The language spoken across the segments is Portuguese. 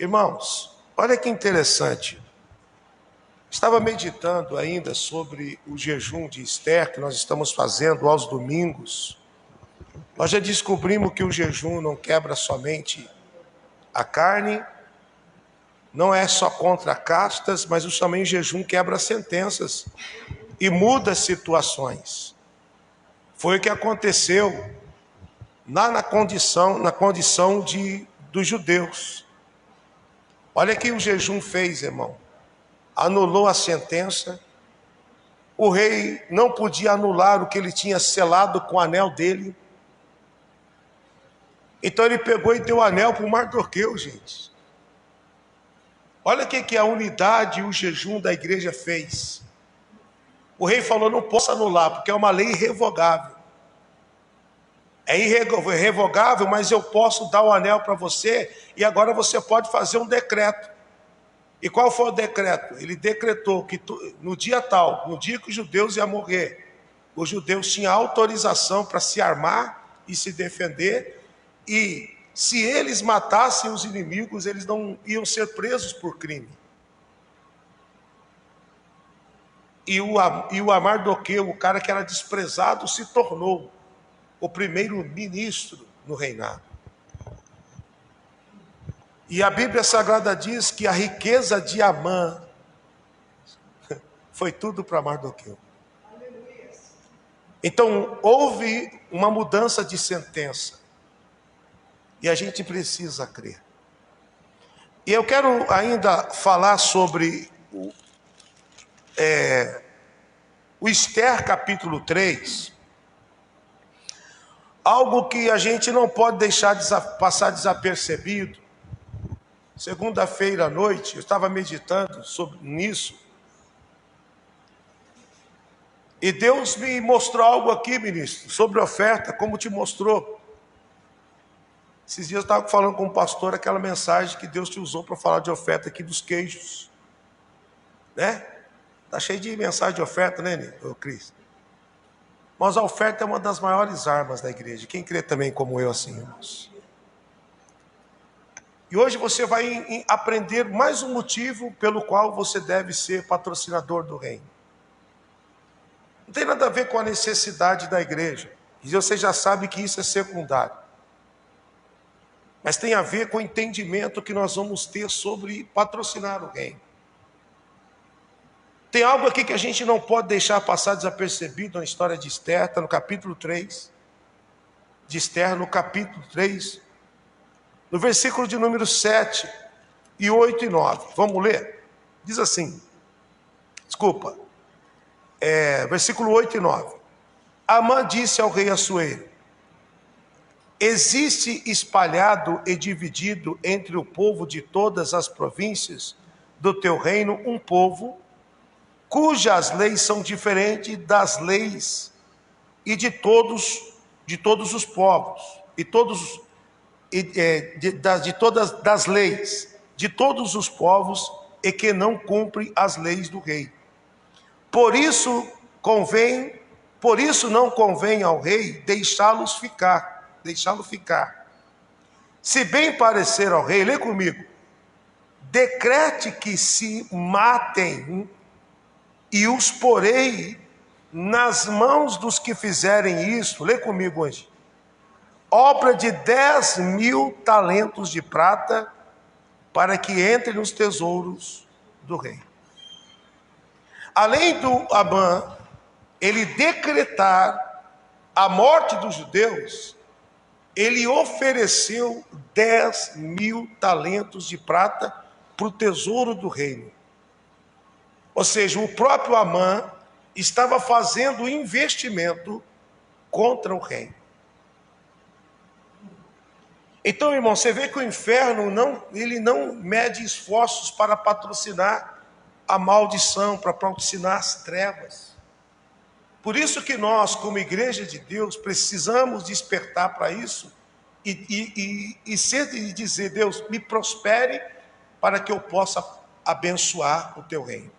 Irmãos, olha que interessante. Estava meditando ainda sobre o jejum de Esther que nós estamos fazendo aos domingos. Nós já descobrimos que o jejum não quebra somente a carne, não é só contra castas, mas também o jejum quebra sentenças e muda situações. Foi o que aconteceu lá na condição dos judeus. Olha o que o jejum fez, irmão. Anulou a sentença. O rei não podia anular o que ele tinha selado com o anel dele. Então ele pegou e deu o anel para o Mardoqueu, gente. Olha o que a unidade e o jejum da igreja fez. O rei falou, não posso anular, porque é uma lei irrevogável. É irrevogável, mas eu posso dar o anel para você e agora você pode fazer um decreto. E qual foi o decreto? Ele decretou que no dia tal, no dia que os judeus iam morrer, os judeus tinham autorização para se armar e se defender, e se eles matassem os inimigos, eles não iam ser presos por crime. E o Mardoqueu, o cara que era desprezado, se tornou o primeiro ministro no reinado. E a Bíblia Sagrada diz que a riqueza de Amã foi tudo para Mardoqueu. Então houve uma mudança de sentença. E a gente precisa crer. E eu quero ainda falar sobre o Esther capítulo 3. Algo que a gente não pode deixar passar desapercebido. Segunda-feira à noite, eu estava meditando nisso. E Deus me mostrou algo aqui, ministro, sobre oferta, como te mostrou. Esses dias eu estava falando com um pastor, aquela mensagem que Deus te usou para falar de oferta aqui dos queijos. Né? Está cheio de mensagem de oferta, né, Cris? Mas a oferta é uma das maiores armas da igreja. Quem crê também como eu assim, irmãos? E hoje você vai aprender mais um motivo pelo qual você deve ser patrocinador do reino. Não tem nada a ver com a necessidade da igreja. E você já sabe que isso é secundário. Mas tem a ver com o entendimento que nós vamos ter sobre patrocinar o reino. Tem algo aqui que a gente não pode deixar passar desapercebido na história de Esther, está no capítulo 3. De Esther, no capítulo 3. No versículo de número 7, e 8 e 9. Vamos ler? Diz assim. Desculpa. Versículo 8 e 9. Amã disse ao rei Assuero: existe espalhado e dividido entre o povo de todas as províncias do teu reino um povo cujas leis são diferentes das leis e de todos os povos, de todas das leis de todos os povos, e que não cumprem as leis do rei. Por isso não convém ao rei deixá-lo ficar. Se bem parecer ao rei, lê comigo, decrete que se matem e os porei nas mãos dos que fizerem isso. Lê comigo hoje. Obra de 10.000 talentos de prata, para que entre nos tesouros do rei. Além do Amã, ele decretar a morte dos judeus, ele ofereceu 10.000 talentos de prata para o tesouro do reino. Ou seja, o próprio Amã estava fazendo investimento contra o reino. Então, irmão, você vê que o inferno ele não mede esforços para patrocinar a maldição, para patrocinar as trevas. Por isso que nós, como igreja de Deus, precisamos despertar para isso e dizer: Deus, me prospere para que eu possa abençoar o teu reino.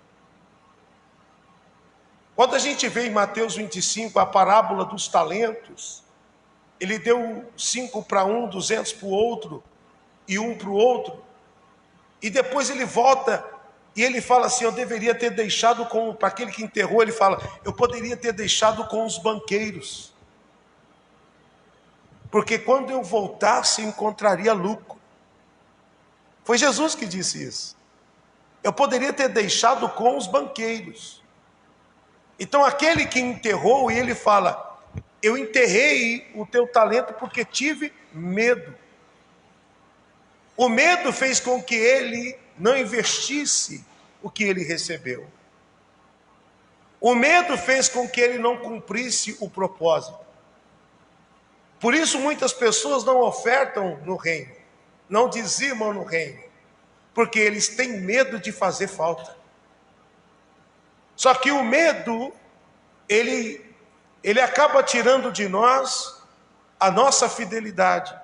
Quando a gente vê em Mateus 25 a parábola dos talentos, ele deu 5 para um, 200 para o outro e 1 para o outro. E depois ele volta e ele fala assim: eu deveria ter deixado com, para aquele que enterrou, ele fala, eu poderia ter deixado com os banqueiros, porque quando eu voltasse encontraria lucro. Foi Jesus que disse isso. Eu poderia ter deixado com os banqueiros. Então aquele que enterrou, e ele fala, eu enterrei o teu talento porque tive medo. O medo fez com que ele não investisse o que ele recebeu. O medo fez com que ele não cumprisse o propósito. Por isso muitas pessoas não ofertam no reino, não dizimam no reino, porque eles têm medo de fazer falta. Só que o medo, ele acaba tirando de nós a nossa fidelidade.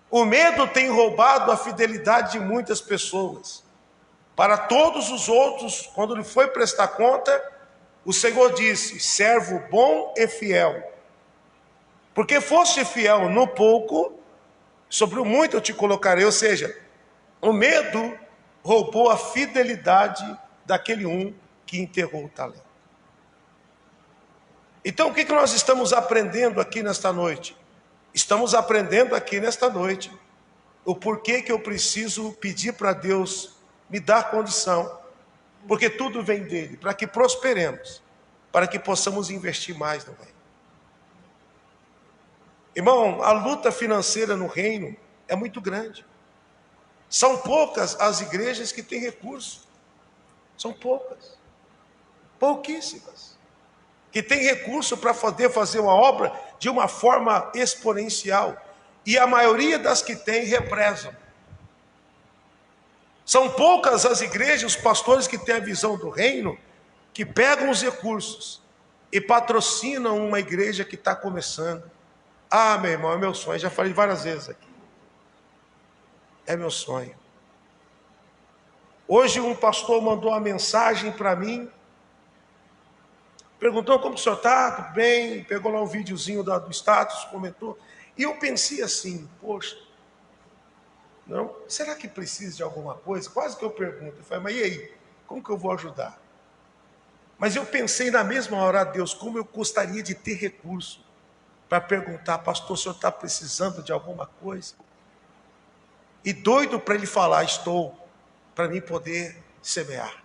O medo tem roubado a fidelidade de muitas pessoas. Para todos os outros, quando ele foi prestar conta, o Senhor disse, servo bom e fiel. Porque foste fiel no pouco, sobre o muito eu te colocarei. Ou seja, o medo roubou a fidelidade daquele um que enterrou o talento. Então o que nós estamos aprendendo aqui nesta noite? Estamos aprendendo aqui nesta noite o porquê que eu preciso pedir para Deus me dar condição, porque tudo vem dele, para que prosperemos, para que possamos investir mais no reino. Irmão, a luta financeira no reino é muito grande. São poucas as igrejas que têm recurso. São poucas. Pouquíssimas. Que têm recurso para poder fazer uma obra de uma forma exponencial. E a maioria das que têm represam. São poucas as igrejas, os pastores que têm a visão do reino, que pegam os recursos e patrocinam uma igreja que está começando. Ah, meu irmão, é meu sonho, já falei várias vezes aqui. É meu sonho. Hoje um pastor mandou uma mensagem para mim, perguntou como o senhor está, tudo bem, pegou lá um videozinho do status, comentou, e eu pensei assim, poxa, não, será que precisa de alguma coisa? Quase que eu pergunto, eu falei, mas e aí, como que eu vou ajudar? Mas eu pensei na mesma hora, Deus, como eu gostaria de ter recurso para perguntar, pastor, o senhor está precisando de alguma coisa? E doido para ele falar, estou, para mim poder semear.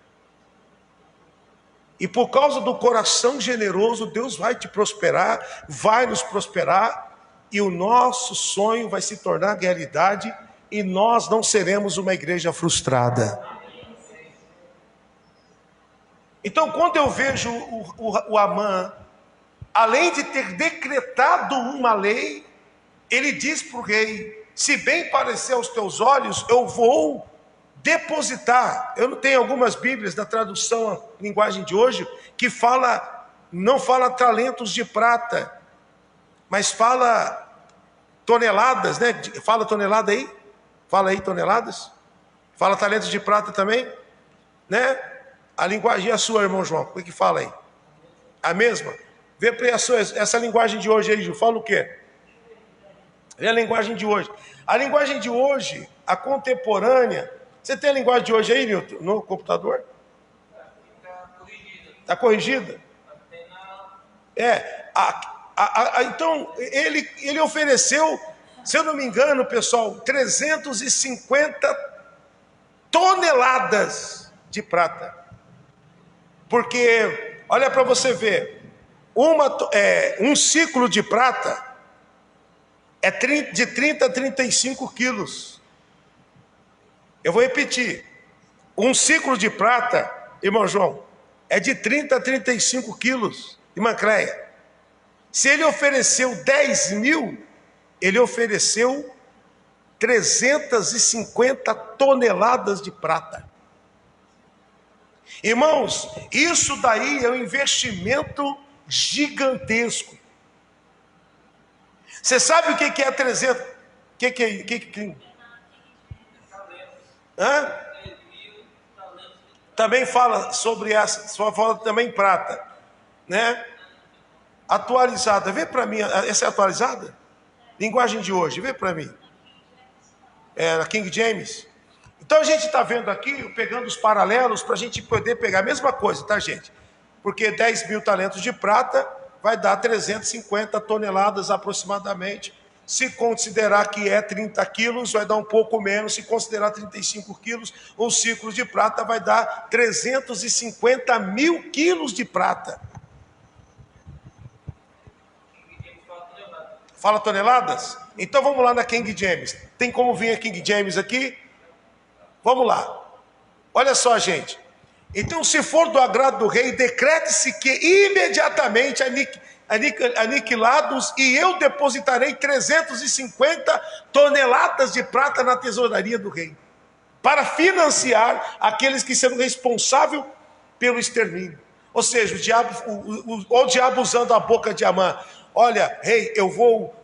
E por causa do coração generoso, Deus vai te prosperar, vai nos prosperar, e o nosso sonho vai se tornar realidade, e nós não seremos uma igreja frustrada. Então, quando eu vejo o Amã, além de ter decretado uma lei, ele diz para o rei, se bem parecer aos teus olhos, eu vou depositar. Eu não tenho algumas bíblias da tradução à linguagem de hoje, que não fala talentos de prata, mas fala toneladas, né? Fala tonelada aí? Fala aí toneladas? Fala talentos de prata também? Né? A linguagem é a sua, irmão João, o que fala aí? A mesma? Vê para essa linguagem de hoje aí, Ju, fala o quê? É a linguagem de hoje. A linguagem de hoje, a contemporânea, você tem a linguagem de hoje aí, Nilton, no computador? Está corrigida? Então, ele ofereceu, se eu não me engano, pessoal, 350 toneladas de prata. Porque, olha para você ver, um ciclo de prata é de 30 a 35 quilos. Eu vou repetir. Um ciclo de prata, irmão João, é de 30 a 35 quilos de macréia. Se ele ofereceu 10 mil, ele ofereceu 350 toneladas de prata. Irmãos, isso daí é um investimento gigantesco. Você sabe o que é 300? Hã? Também fala sobre essa, só fala também prata, né? Atualizada, vê para mim, essa é atualizada? Linguagem de hoje, vê para mim. É a King James. Então a gente está vendo aqui, pegando os paralelos, para a gente poder pegar a mesma coisa, tá, gente? Porque 10 mil talentos de prata vai dar 350 toneladas aproximadamente. Se considerar que é 30 quilos, vai dar um pouco menos. Se considerar 35 quilos, um ciclo de prata vai dar 350 mil quilos de prata. Fala toneladas? Então vamos lá na King James. Tem como vir a King James aqui? Vamos lá. Olha só, gente. Então, se for do agrado do rei, decrete-se que imediatamente aniquilados, e eu depositarei 350 toneladas de prata na tesouraria do rei, para financiar aqueles que serão responsáveis pelo extermínio. Ou seja, o diabo usando a boca de Amã. Olha, rei, eu vou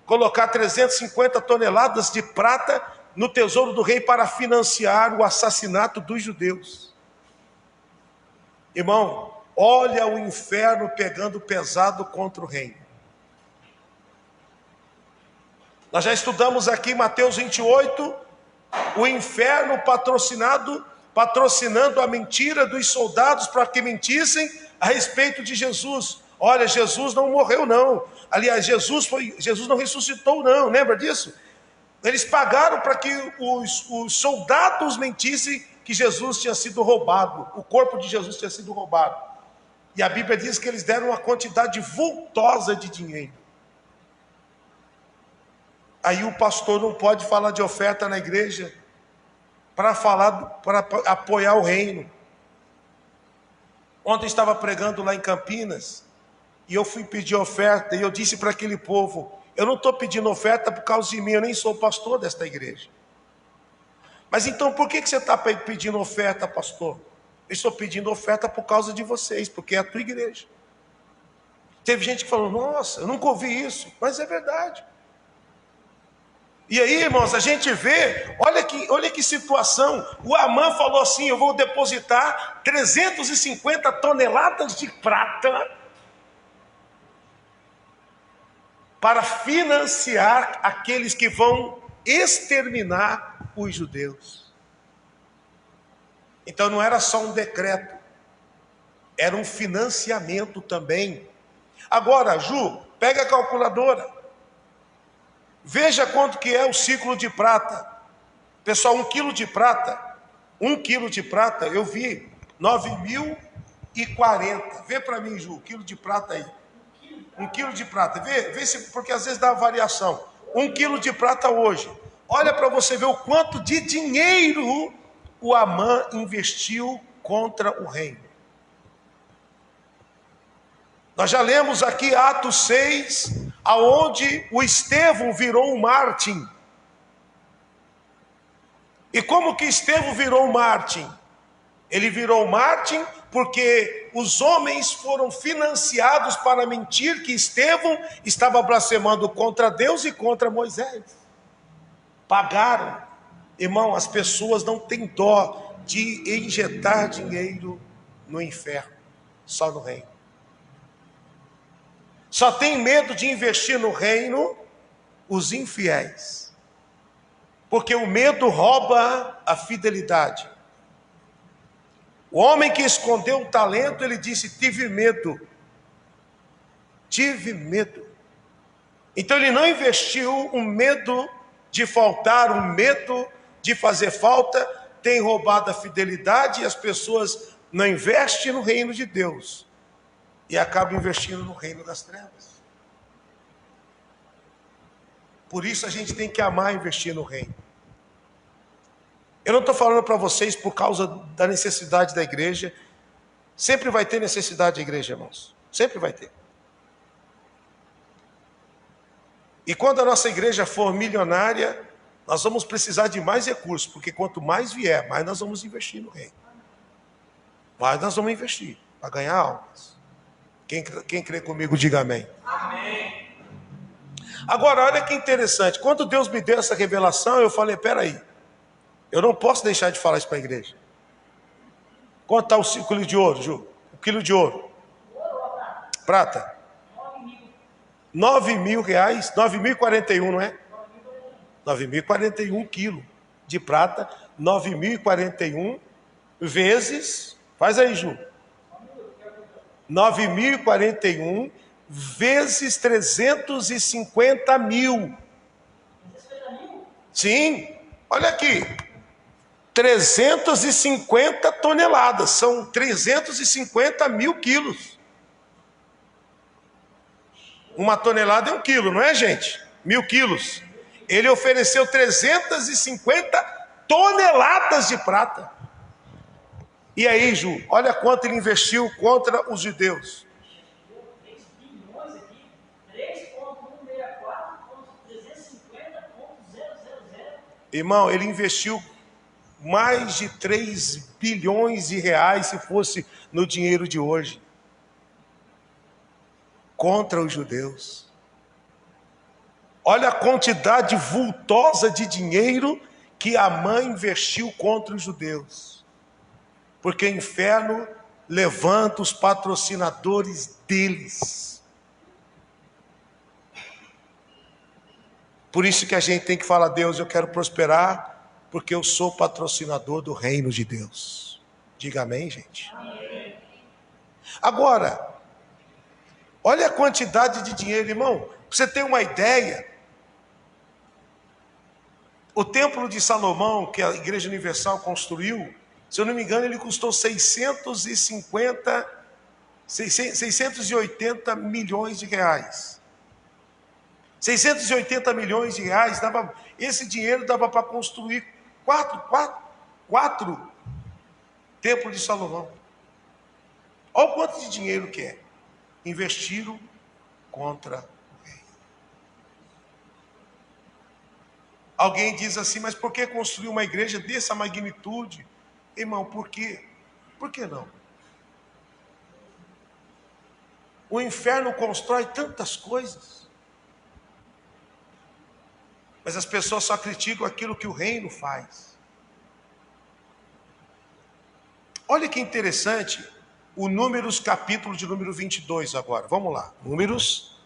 colocar 350 toneladas de prata no tesouro do rei para financiar o assassinato dos judeus. Irmão, olha o inferno pegando pesado contra o reino. Nós já estudamos aqui em Mateus 28, o inferno patrocinando a mentira dos soldados para que mentissem a respeito de Jesus. Olha, Jesus não morreu não. Aliás, Jesus não ressuscitou não, lembra disso? Eles pagaram para que os soldados mentissem que Jesus tinha sido roubado, o corpo de Jesus tinha sido roubado. E a Bíblia diz que eles deram uma quantidade vultosa de dinheiro. Aí o pastor não pode falar de oferta na igreja para apoiar o reino. Ontem estava pregando lá em Campinas e eu fui pedir oferta e eu disse para aquele povo: eu não estou pedindo oferta por causa de mim, eu nem sou pastor desta igreja. Mas então por que você está pedindo oferta, pastor? Eu estou pedindo oferta por causa de vocês, porque é a tua igreja. Teve gente que falou: nossa, eu nunca ouvi isso, mas é verdade. E aí, irmãos, a gente vê, olha que situação. O Amã falou assim: eu vou depositar 350 toneladas de prata para financiar aqueles que vão exterminar os judeus. Então não era só um decreto, era um financiamento também. Agora, Ju, pega a calculadora, veja quanto que é o ciclo de prata. Pessoal, 1 quilo de prata, 1 quilo de prata, eu vi 9.040. Vê para mim, Ju, quilo de prata aí. 1 quilo de prata, vê se, porque às vezes dá uma variação. 1 quilo de prata hoje. Olha para você ver o quanto de dinheiro o Amã investiu contra o reino. Nós já lemos aqui Atos 6, aonde o Estevão virou um mártir. E como que Estevão virou um mártir? Ele virou um mártir porque os homens foram financiados para mentir que Estevão estava blasfemando contra Deus e contra Moisés. Pagaram. Irmão, as pessoas não têm dó de injetar dinheiro no inferno, só no reino. Só tem medo de investir no reino os infiéis, porque o medo rouba a fidelidade. O homem que escondeu o talento, ele disse: tive medo. Tive medo. Então ele não investiu, um medo de faltar, um medo de fazer falta, tem roubado a fidelidade, e as pessoas não investem no reino de Deus e acabam investindo no reino das trevas. Por isso a gente tem que amar investir no reino. Eu não estou falando para vocês por causa da necessidade da igreja. Sempre vai ter necessidade da igreja, irmãos. Sempre vai ter. E quando a nossa igreja for milionária, nós vamos precisar de mais recursos, porque quanto mais vier, mais nós vamos investir no reino. Mais nós vamos investir para ganhar almas. Quem crê comigo, diga amém. Amém. Agora, olha que interessante. Quando Deus me deu essa revelação, eu falei: peraí, eu não posso deixar de falar isso para a igreja. Quanto está o quilo de ouro, Ju? O quilo de ouro? Prata? 9.000 reais. 9.041, não é? 9.041 quilos. de prata, 9.041 vezes, faz aí, Ju, 9.041 vezes 350 mil. Sim, olha aqui, 350 toneladas, são 350 mil quilos. Uma tonelada é 1 quilo, não é, gente? 1.000 quilos. Ele ofereceu 350 toneladas de prata. E aí, Ju, olha quanto ele investiu contra os judeus. 3 bilhões aqui, 3.164.350.000. Irmão, ele investiu mais de 3 bilhões de reais, se fosse no dinheiro de hoje, contra os judeus. Olha a quantidade vultosa de dinheiro que Amã investiu contra os judeus. Porque o inferno levanta os patrocinadores deles. Por isso que a gente tem que falar: Deus, eu quero prosperar, porque eu sou patrocinador do reino de Deus. Diga amém, gente. Amém. Agora, olha a quantidade de dinheiro, irmão. Pra você ter uma ideia, o templo de Salomão, que a Igreja Universal construiu, se eu não me engano, ele custou 680 milhões de reais. 680 milhões de reais, esse dinheiro dava para construir quatro templos de Salomão. Olha o quanto de dinheiro que é. Investiram contra o rei. Alguém diz assim: mas por que construir uma igreja dessa magnitude? Irmão, por quê? Por que não? O inferno constrói tantas coisas, mas as pessoas só criticam aquilo que o reino faz. Olha que interessante, o Números, capítulo de número 22 agora. Vamos lá, Números,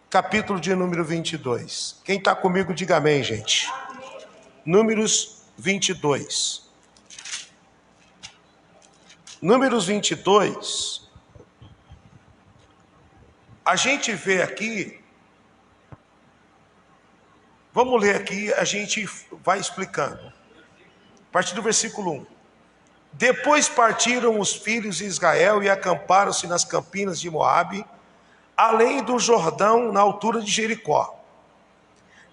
capítulo de número 22. Quem está comigo, diga amém, gente. Números 22. Números 22, a gente vê aqui, vamos ler aqui, a gente vai explicando. A partir do versículo 1. Depois partiram os filhos de Israel e acamparam-se nas campinas de Moabe, além do Jordão, na altura de Jericó.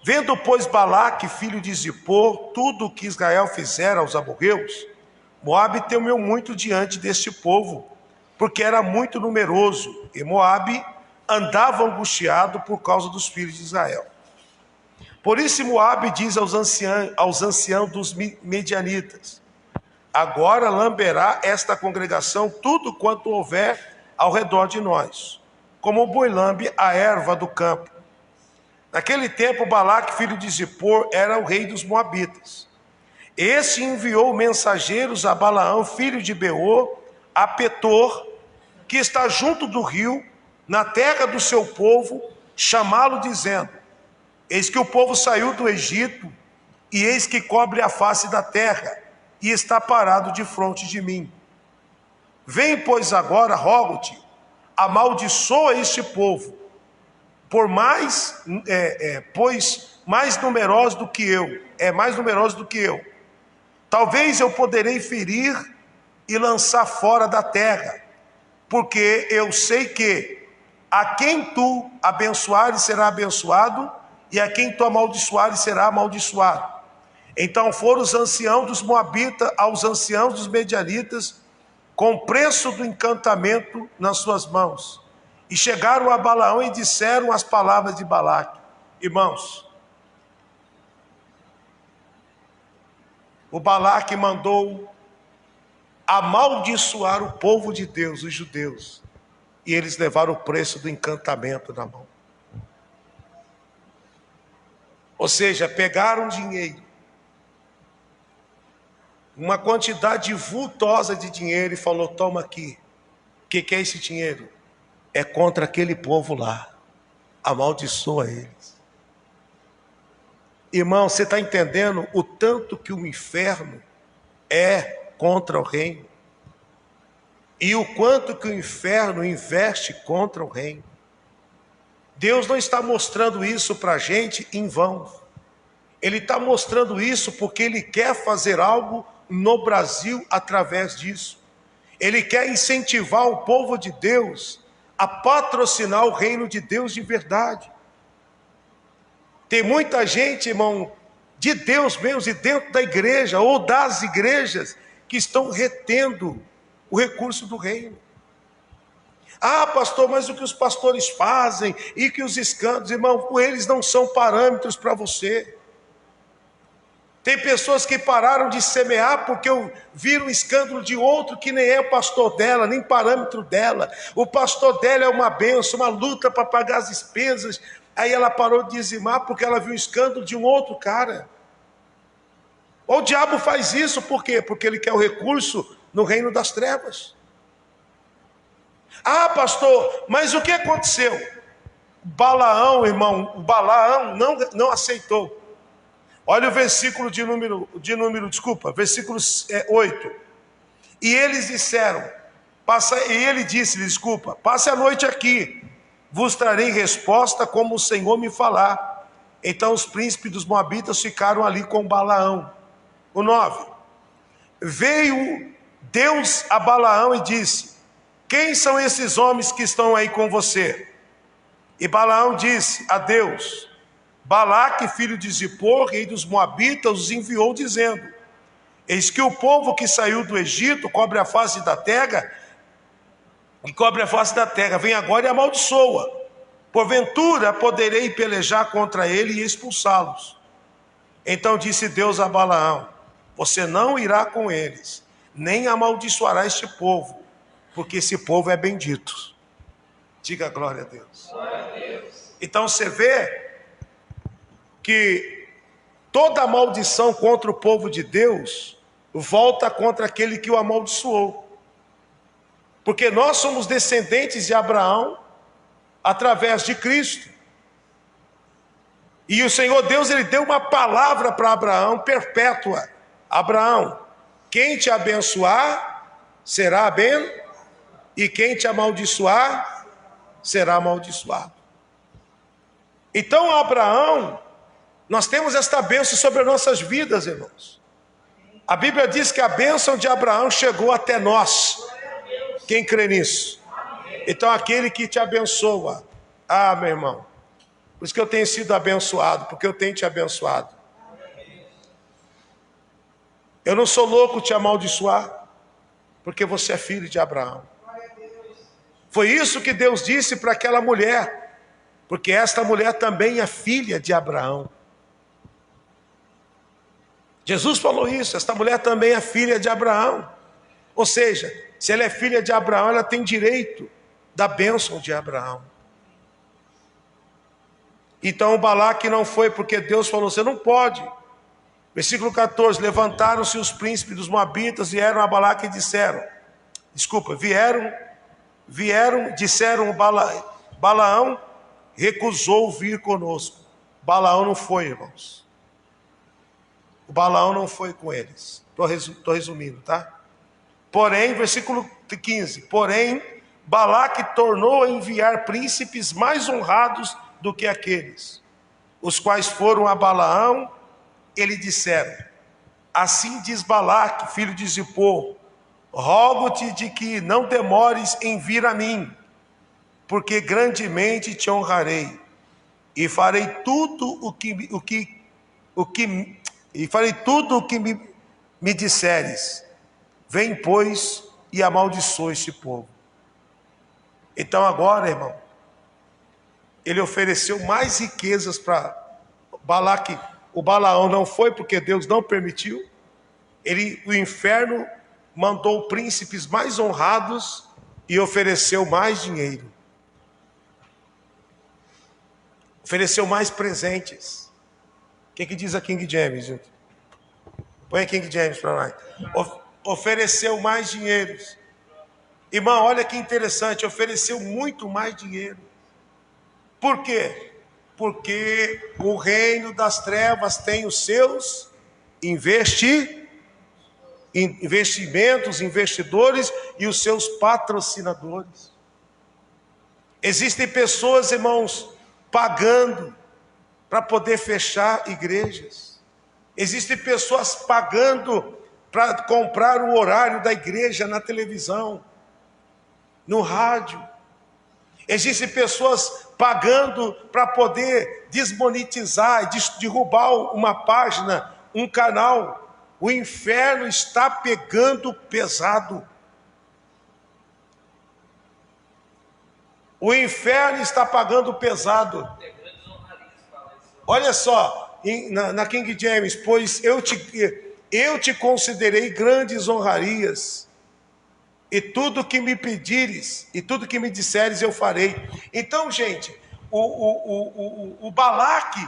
Vendo, pois, Balaque, filho de Zippor, tudo o que Israel fizera aos amorreus, Moabe temeu muito diante deste povo, porque era muito numeroso, e Moabe andava angustiado por causa dos filhos de Israel. Por isso Moabe diz aos anciãos dos medianitas: agora lamberá esta congregação tudo quanto houver ao redor de nós, como o boi lambe a erva do campo. Naquele tempo, Balaque, filho de Zippor, era o rei dos Moabitas. Este enviou mensageiros a Balaão, filho de Beor, a Petor, que está junto do rio, na terra do seu povo, chamá-lo dizendo: eis que o povo saiu do Egito, e eis que cobre a face da terra, e está parado defronte de mim. Vem, pois, agora, rogo-te, amaldiçoa este povo, pois mais numeroso do que eu, mais numeroso do que eu. Talvez eu poderei ferir e lançar fora da terra, porque eu sei que a quem tu abençoares será abençoado, e a quem tu amaldiçoares será amaldiçoado. Então foram os anciãos dos Moabitas aos anciãos dos Medianitas, com preço do encantamento nas suas mãos, e chegaram a Balaão e disseram as palavras de Balaque. Irmãos, o Balaque mandou amaldiçoar o povo de Deus, os judeus, e eles levaram o preço do encantamento na mão. Ou seja, pegaram dinheiro, uma quantidade vultosa de dinheiro, e falou: toma aqui. O que é esse dinheiro? É contra aquele povo lá, amaldiçoa eles. Irmão, você está entendendo o tanto que o inferno é contra o reino? E o quanto que o inferno investe contra o reino? Deus não está mostrando isso para a gente em vão. Ele está mostrando isso porque Ele quer fazer algo no Brasil através disso. Ele quer incentivar o povo de Deus a patrocinar o reino de Deus de verdade. Tem muita gente, irmão, de Deus mesmo, e dentro da igreja ou das igrejas, que estão retendo o recurso do reino. Ah, pastor, mas o que os pastores fazem e que os escândalos, irmão, eles não são parâmetros para você. Tem pessoas que pararam de semear porque viram o escândalo de outro que nem é o pastor dela, nem parâmetro dela. O pastor dela é uma bênção, uma luta para pagar as despesas. Aí ela parou de dizimar porque ela viu o escândalo de um outro cara. O diabo faz isso por quê? Porque ele quer o recurso no reino das trevas. Ah, pastor, mas o que aconteceu? Balaão, irmão, o Balaão não aceitou. Olha o versículo versículo 8. E eles disseram, ele disse-lhes, passe a noite aqui, vos trarei resposta como o Senhor me falar. Então os príncipes dos Moabitas ficaram ali com Balaão. O 9. Veio Deus a Balaão e disse, quem são esses homens que estão aí com você? E Balaão disse a Deus, Balaque, filho de Zippor, rei dos Moabitas, os enviou dizendo, eis que o povo que saiu do Egito cobre a face da terra, vem agora e amaldiçoa. Porventura poderei pelejar contra ele e expulsá-los. Então disse Deus a Balaão, você não irá com eles, nem amaldiçoará este povo, porque esse povo é bendito. Diga glória a Deus. Glória a Deus. Então você vê que toda maldição contra o povo de Deus volta contra aquele que o amaldiçoou. Porque nós somos descendentes de Abraão através de Cristo. E o Senhor Deus, Ele deu uma palavra para Abraão perpétua. Abraão, quem te abençoar será abençoado, e quem te amaldiçoar será amaldiçoado. Então Abraão, nós temos esta bênção sobre as nossas vidas, irmãos. A Bíblia diz que a bênção de Abraão chegou até nós. Quem crê nisso? Então aquele que te abençoa, meu irmão, por isso que eu tenho sido abençoado, porque eu tenho te abençoado. Eu não sou louco te amaldiçoar, porque você é filho de Abraão. Foi isso que Deus disse para aquela mulher, porque esta mulher também é filha de Abraão. Jesus falou isso, esta mulher também é filha de Abraão. Ou seja, se ela é filha de Abraão, ela tem direito da bênção de Abraão. Então o Balaque não foi, porque Deus falou, você não pode. Versículo 14, levantaram-se os príncipes dos Moabitas, vieram a Balaque e disseram, disseram Balaão recusou vir conosco. Balaão não foi, irmãos. O Balaão não foi com eles. Estou resumindo, tá? Porém, versículo 15, porém, Balaque tornou a enviar príncipes mais honrados do que aqueles, os quais foram a Balaão, ele disseram, assim diz Balaque, filho de Zippor, rogo-te de que não demores em vir a mim, porque grandemente te honrarei, e farei tudo o que me disseres. Vem, pois, e amaldiçoa este povo. Então agora, irmão, ele ofereceu mais riquezas para Balaque. O Balaão não foi porque Deus não permitiu. O inferno mandou príncipes mais honrados e ofereceu mais dinheiro. Ofereceu mais presentes. O que diz a King James, gente? Põe a King James para lá. Ofereceu mais dinheiro. Irmão, olha que interessante, ofereceu muito mais dinheiro. Por quê? Porque o reino das trevas tem os seus investimentos, investidores e os seus patrocinadores. Existem pessoas, irmãos, pagando para poder fechar igrejas. Existem pessoas pagando para comprar o horário da igreja na televisão, no rádio. Existem pessoas pagando para poder desmonetizar, derrubar uma página, um canal. O inferno está pegando pesado. O inferno está pagando pesado. Olha só, na King James, pois eu te considerei grandes honrarias, e tudo que me pedires, e tudo que me disseres, eu farei. Então, gente, o Balaque,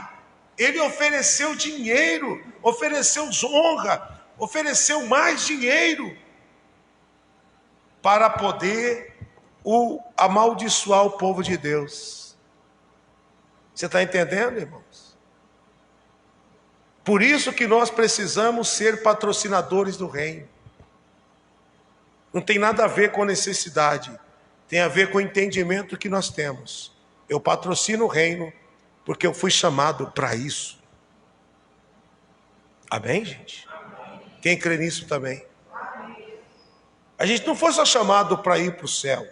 ele ofereceu dinheiro, ofereceu honra, ofereceu mais dinheiro, para poder amaldiçoar o povo de Deus. Você está entendendo, irmãos? Por isso que nós precisamos ser patrocinadores do reino. Não tem nada a ver com necessidade, tem a ver com o entendimento que nós temos. Eu patrocino o reino porque eu fui chamado para isso. Amém, gente? Amém. Quem crê nisso também? Amém. A gente não foi só chamado para ir para o céu.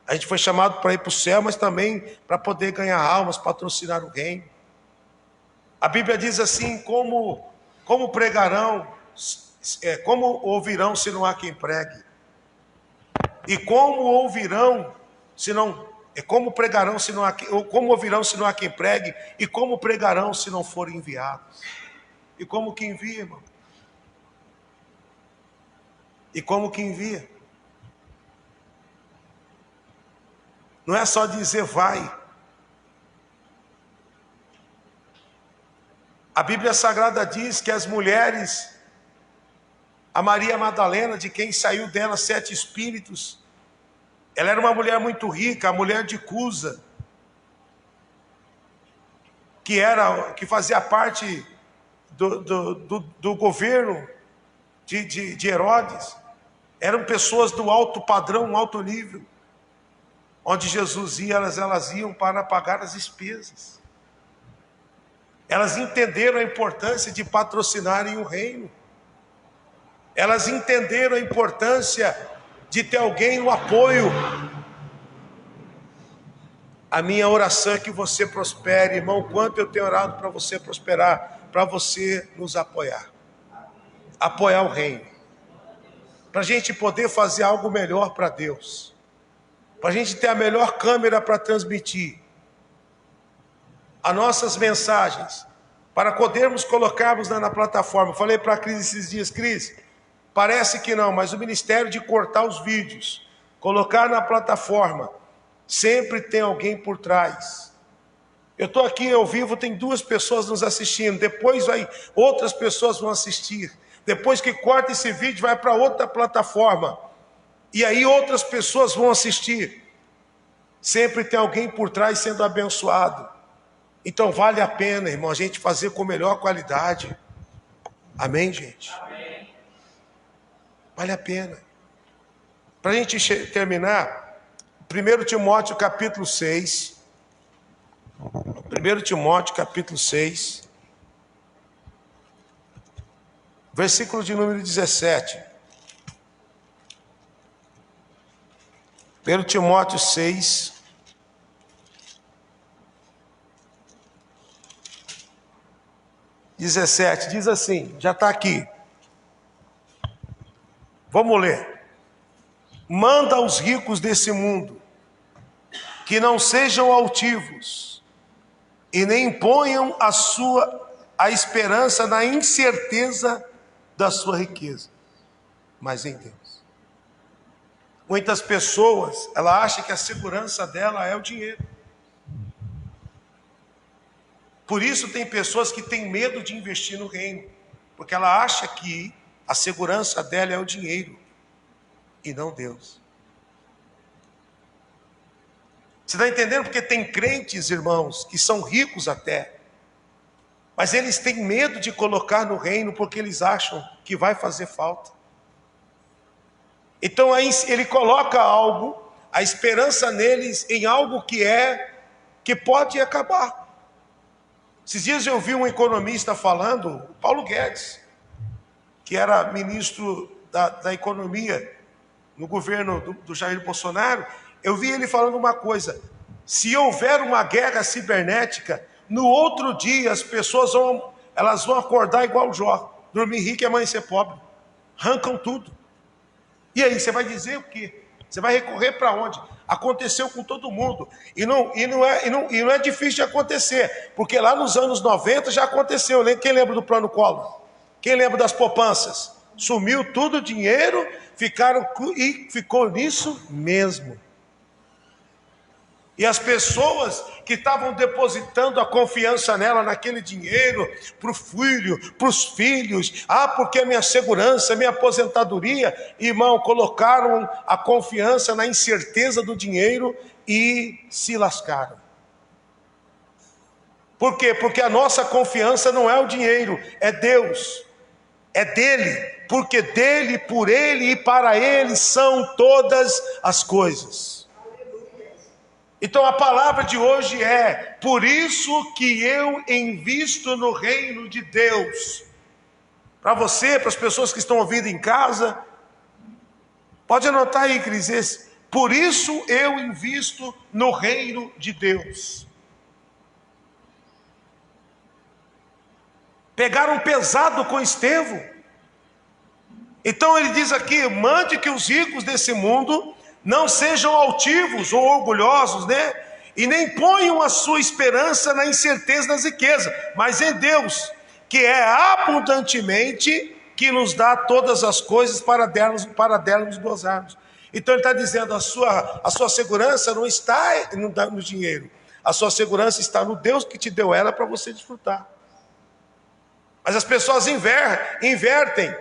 A gente foi chamado para ir para o céu, mas também para poder ganhar almas, patrocinar o reino. A Bíblia diz assim, como pregarão, como ouvirão se não há quem pregue? E como ouvirão se não... como pregarão se não há quem... Como ouvirão se não há quem pregue? E como pregarão se não forem enviados? E como que envia, irmão? E como que envia? Não é só dizer vai. A Bíblia Sagrada diz que as mulheres, a Maria Madalena, de quem saiu dela 7 espíritos, ela era uma mulher muito rica, a mulher de Cusa, que fazia parte do governo de Herodes. Eram pessoas do alto padrão, alto nível. Onde Jesus ia, elas iam para pagar as despesas. Elas entenderam a importância de patrocinarem o reino. Elas entenderam a importância de ter alguém no apoio. A minha oração é que você prospere, irmão. Quanto eu tenho orado para você prosperar, para você nos apoiar. Apoiar o reino. Para a gente poder fazer algo melhor para Deus. Para a gente ter a melhor câmera para transmitir as nossas mensagens, para podermos colocarmos na plataforma. Falei para a Cris esses dias, Cris, parece que não, mas o ministério de cortar os vídeos, colocar na plataforma, sempre tem alguém por trás. Eu estou aqui ao vivo, tem 2 pessoas nos assistindo, depois outras pessoas vão assistir, depois que corta esse vídeo vai para outra plataforma, e aí outras pessoas vão assistir. Sempre tem alguém por trás sendo abençoado. Então vale a pena, irmão, a gente fazer com melhor qualidade. Amém, gente? Amém. Vale a pena. Para a gente terminar, 1 Timóteo capítulo 6. 1 Timóteo capítulo 6. Versículo de número 17. 1 Timóteo 6. Diz assim, já está aqui. Vamos ler. Manda aos ricos desse mundo que não sejam altivos e nem ponham a esperança na incerteza da sua riqueza, mas em Deus. Muitas pessoas, ela acha que a segurança dela é o dinheiro. Por isso tem pessoas que têm medo de investir no reino, porque ela acha que a segurança dela é o dinheiro e não Deus. Você está entendendo? Porque tem crentes, irmãos, que são ricos até, mas eles têm medo de colocar no reino porque eles acham que vai fazer falta. Então aí ele coloca algo, a esperança neles em algo que pode acabar. Esses dias eu vi um economista falando, o Paulo Guedes, que era ministro da economia no governo do Jair Bolsonaro. Eu vi ele falando uma coisa: se houver uma guerra cibernética, no outro dia as pessoas vão acordar igual o Jó, dormir rico e amanhecer pobre, arrancam tudo. E aí, você vai dizer o quê? Você vai recorrer para onde? Aconteceu com todo mundo. E não é difícil de acontecer, porque lá nos anos 90 já aconteceu. Quem lembra do Plano Collor? Quem lembra das poupanças? Sumiu tudo o dinheiro, ficou nisso mesmo. E as pessoas que estavam depositando a confiança nela, naquele dinheiro, para o filho, para os filhos, porque a minha segurança, a minha aposentadoria, irmão, colocaram a confiança na incerteza do dinheiro e se lascaram. Por quê? Porque a nossa confiança não é o dinheiro, é Deus, é dele, porque dele, por ele e para ele são todas as coisas. Então a palavra de hoje é: por isso que eu invisto no reino de Deus. Para você, para as pessoas que estão ouvindo em casa, pode anotar aí, Cris, por isso eu invisto no reino de Deus. Pegaram pesado com Estevão. Então ele diz aqui: mande que os ricos desse mundo não sejam altivos ou orgulhosos, e nem ponham a sua esperança na incerteza das riquezas, mas em Deus, que é abundantemente, que nos dá todas as coisas para delas gozarmos. Então ele está dizendo: a sua segurança não está no dinheiro, a sua segurança está no Deus que te deu ela para você desfrutar. Mas as pessoas invertem,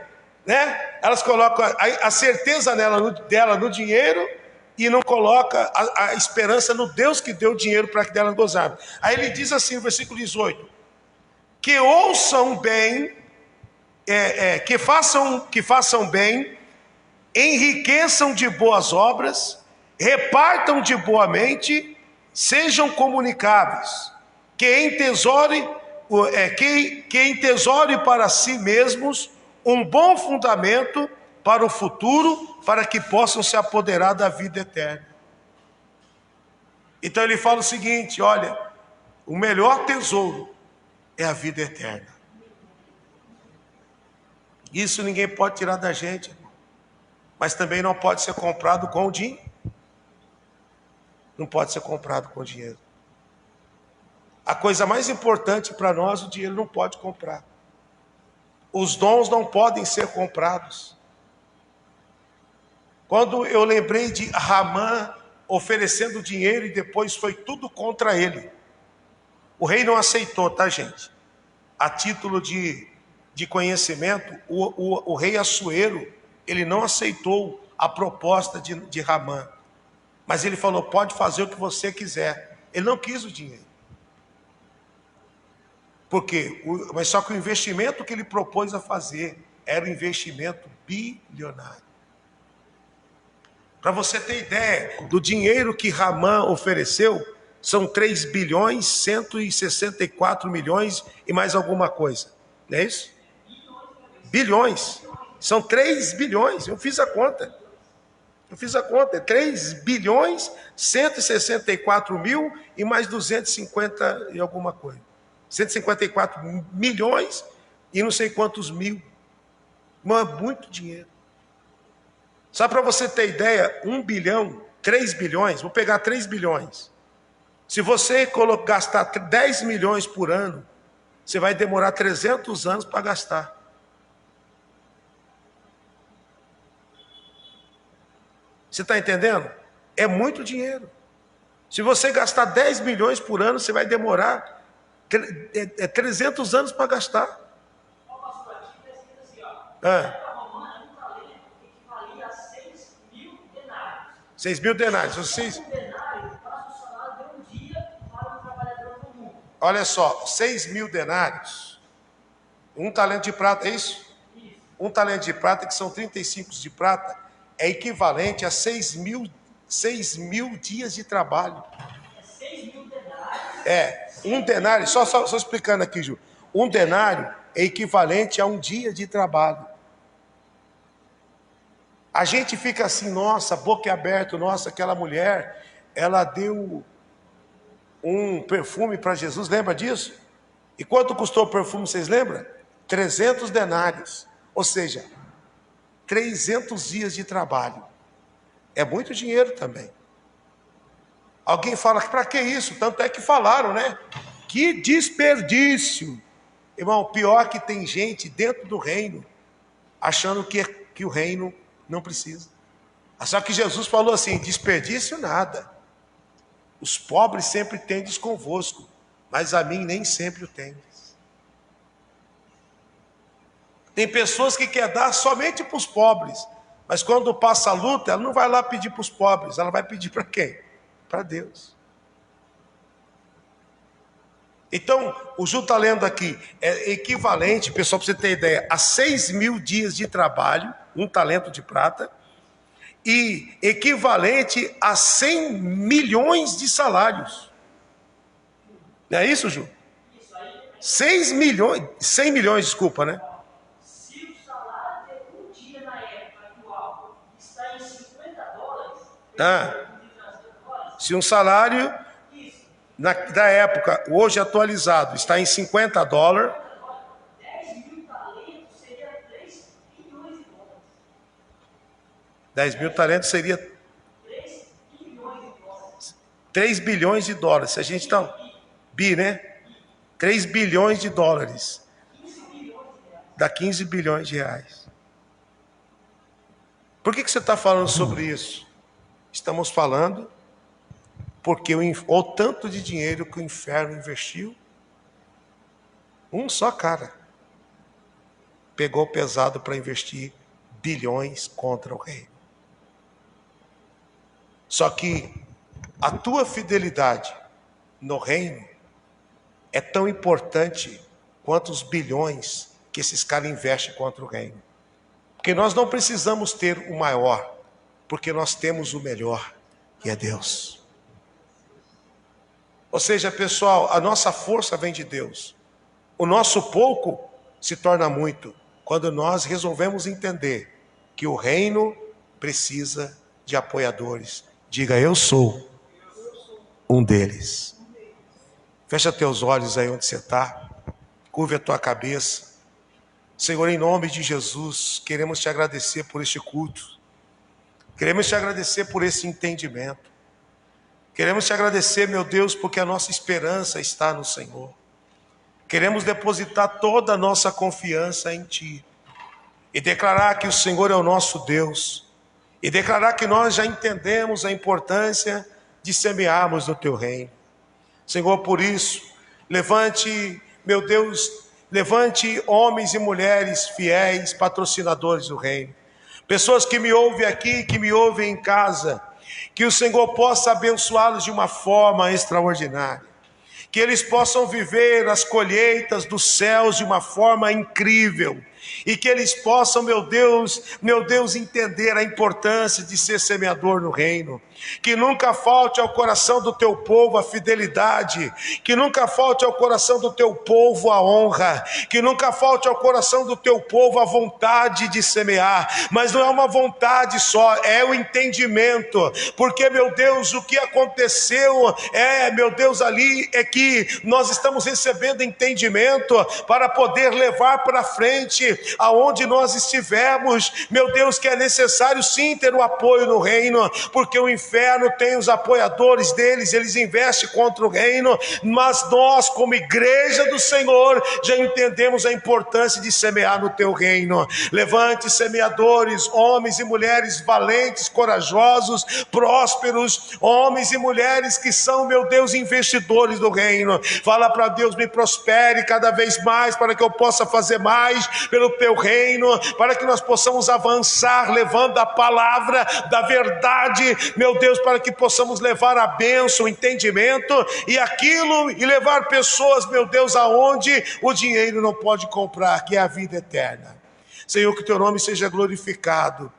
elas colocam a certeza dela no dinheiro e não coloca a esperança no Deus que deu o dinheiro para que delas gozarem. Aí ele diz assim no versículo 18: que ouçam bem, que façam bem, enriqueçam de boas obras, repartam de boa mente, sejam comunicáveis, que entesoure para si mesmos um bom fundamento para o futuro, para que possam se apoderar da vida eterna. Então ele fala o seguinte: olha, o melhor tesouro é a vida eterna. Isso ninguém pode tirar da gente, mas também não pode ser comprado com dinheiro. Não pode ser comprado com dinheiro. A coisa mais importante para nós, o dinheiro não pode comprar. Os dons não podem ser comprados. Quando eu lembrei de Ramã oferecendo dinheiro e depois foi tudo contra ele, o rei não aceitou, tá, gente? A título de conhecimento, o rei Assuero, ele não aceitou a proposta de Ramã, mas ele falou: pode fazer o que você quiser. Ele não quis o dinheiro. Por quê? Mas só que o investimento que ele propôs a fazer era um investimento bilionário. Para você ter ideia do dinheiro que Ramã ofereceu, são 3 bilhões, 164 milhões e mais alguma coisa. Não é isso? Bilhões. São 3 bilhões. Eu fiz a conta. 3 bilhões, 164 mil e mais 250 e alguma coisa. 154 milhões e não sei quantos mil. Não é muito dinheiro. Só para você ter ideia, 1 bilhão, 3 bilhões, vou pegar 3 bilhões. Se você gastar 10 milhões por ano, você vai demorar 300 anos para gastar. Você está entendendo? É muito dinheiro. Se você gastar 10 milhões por ano, você vai demorar 300 anos para gastar. Para Romã, um talento equivalia a 6.000 denários. 6.000 denários. Vocês... Um denário, quase o salário olha só, 6.000 denários, um talento de prata, é isso? Um talento de prata, que são 35 de prata, é equivalente a 6.000 dias de trabalho. 6.000 denários? Um denário, só explicando aqui, Ju. Um denário é equivalente a um dia de trabalho. A gente fica assim, nossa, boca aberta, nossa, aquela mulher, ela deu um perfume para Jesus, lembra disso? E quanto custou o perfume, vocês lembram? 300 denários, ou seja, 300 dias de trabalho. É muito dinheiro também. Alguém fala, para que isso? Tanto é que falaram, né? Que desperdício. Irmão, pior que tem gente dentro do reino, achando que o reino não precisa. Só que Jesus falou assim, desperdício nada. Os pobres sempre tendes convosco, mas a mim nem sempre o tendes. Tem pessoas que querem dar somente para os pobres, mas quando passa a luta, ela não vai lá pedir para os pobres, ela vai pedir para quem? Para Deus. Então, o Ju está lendo aqui, é equivalente, pessoal, para você ter ideia, a 6.000 dias de trabalho, um talento de prata, e equivalente a 100 milhões de salários. Não é isso, Ju? 100 milhões, desculpa, né? Se o salário de um dia na época atual está em $50, se um salário da época, hoje atualizado, está em $50, 10.000 talentos seria 3 bilhões de dólares. 10.000 talentos seria 3 bilhões de dólares. 3 bilhões de dólares. Se a gente está... né? 3 bilhões de dólares. 15 bilhões de reais. Dá 15 bilhões de reais. Por que você está falando sobre isso? Estamos falando porque o tanto de dinheiro que o inferno investiu, um só cara pegou pesado para investir bilhões contra o reino. Só que a tua fidelidade no reino é tão importante quanto os bilhões que esses caras investem contra o reino. Porque nós não precisamos ter o maior, porque nós temos o melhor, que é Deus. Ou seja, pessoal, a nossa força vem de Deus. O nosso pouco se torna muito quando nós resolvemos entender que o reino precisa de apoiadores. Diga, eu sou um deles. Fecha teus olhos aí onde você está. Curva a tua cabeça. Senhor, em nome de Jesus, queremos te agradecer por este culto. Queremos te agradecer por esse entendimento. Queremos te agradecer, meu Deus, porque a nossa esperança está no Senhor. Queremos depositar toda a nossa confiança em Ti. E declarar que o Senhor é o nosso Deus. E declarar que nós já entendemos a importância de semearmos no Teu reino. Senhor, por isso, levante, meu Deus, levante homens e mulheres fiéis, patrocinadores do reino. Pessoas que me ouvem aqui, que me ouvem em casa. Que o Senhor possa abençoá-los de uma forma extraordinária. Que eles possam viver as colheitas dos céus de uma forma incrível. E que eles possam, meu Deus, entender a importância de ser semeador no reino. Que nunca falte ao coração do teu povo a fidelidade. Que nunca falte ao coração do teu povo a honra. Que nunca falte ao coração do teu povo a vontade de semear. Mas não é uma vontade só, é o entendimento. Porque, meu Deus, o que aconteceu meu Deus, ali é que nós estamos recebendo entendimento para poder levar para frente aonde nós estivermos. Meu Deus, que é necessário sim ter o apoio no reino, porque o inferno tem os apoiadores deles, eles investem contra o reino, mas nós como igreja do Senhor já entendemos a importância de semear no teu reino. Levante semeadores, homens e mulheres valentes, corajosos, prósperos, homens e mulheres que são, meu Deus, investidores do reino. Fala para Deus, me prospere cada vez mais para que eu possa fazer mais pelo pelo teu reino, para que nós possamos avançar, levando a palavra da verdade, meu Deus, para que possamos levar a bênção, o entendimento e aquilo, e levar pessoas, meu Deus, aonde o dinheiro não pode comprar, que é a vida eterna. Senhor, que teu nome seja glorificado.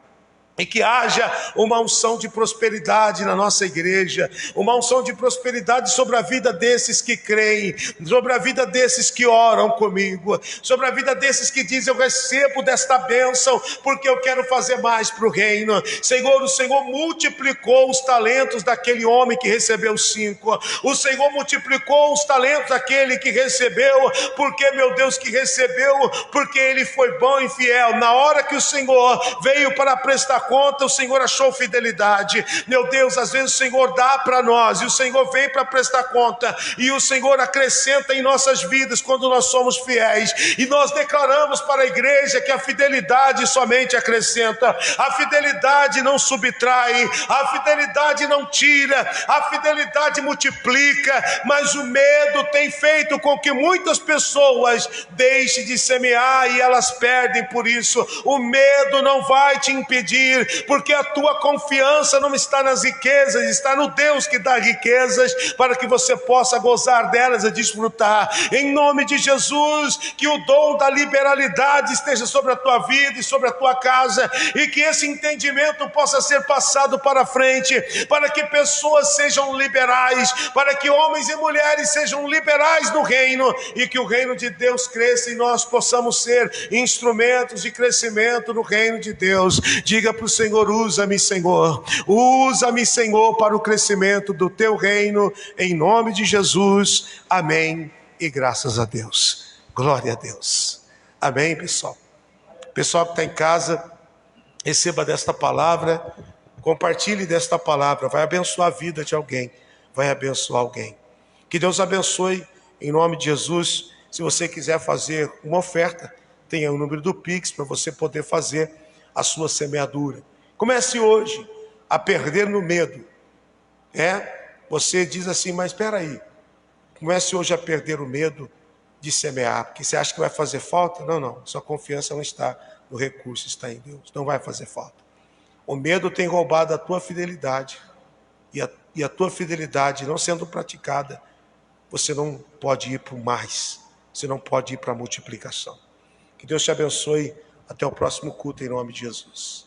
E que haja uma unção de prosperidade na nossa igreja, uma unção de prosperidade sobre a vida desses que creem, sobre a vida desses que oram comigo, sobre a vida desses que dizem: eu recebo desta bênção, porque eu quero fazer mais para o reino. Senhor, o Senhor multiplicou os talentos daquele homem que recebeu 5, o Senhor multiplicou os talentos daquele que recebeu, porque, meu Deus, que recebeu, porque ele foi bom e fiel. Na hora que o Senhor veio para prestar conta, o Senhor achou fidelidade. Meu Deus, às vezes o Senhor dá para nós, e o Senhor vem para prestar conta, e o Senhor acrescenta em nossas vidas quando nós somos fiéis, e nós declaramos para a igreja que a fidelidade somente acrescenta, a fidelidade não subtrai, a fidelidade não tira, a fidelidade multiplica. Mas o medo tem feito com que muitas pessoas deixem de semear e elas perdem por isso. O medo não vai te impedir, porque a tua confiança não está nas riquezas, está no Deus que dá riquezas, para que você possa gozar delas e desfrutar. Em nome de Jesus, que o dom da liberalidade esteja sobre a tua vida e sobre a tua casa, e que esse entendimento possa ser passado para frente, para que pessoas sejam liberais, para que homens e mulheres sejam liberais no reino, e que o reino de Deus cresça e nós possamos ser instrumentos de crescimento no reino de Deus. Diga para o Senhor: usa-me, Senhor, usa-me, Senhor, para o crescimento do teu reino, em nome de Jesus, amém, e graças a Deus, glória a Deus, amém. Pessoal que está em casa, receba desta palavra, compartilhe desta palavra, vai abençoar a vida de alguém, vai abençoar alguém. Que Deus abençoe, em nome de Jesus. Se você quiser fazer uma oferta, tenha o número do Pix para você poder fazer a sua semeadura. Comece hoje a perder no medo. Você diz assim: mas espera aí, comece hoje a perder o medo de semear, porque você acha que vai fazer falta? Não, sua confiança não está no recurso, está em Deus, não vai fazer falta. O medo tem roubado a tua fidelidade, e a tua fidelidade não sendo praticada, você não pode ir para o mais, você não pode ir para a multiplicação. Que Deus te abençoe. Até o próximo culto, em nome de Jesus.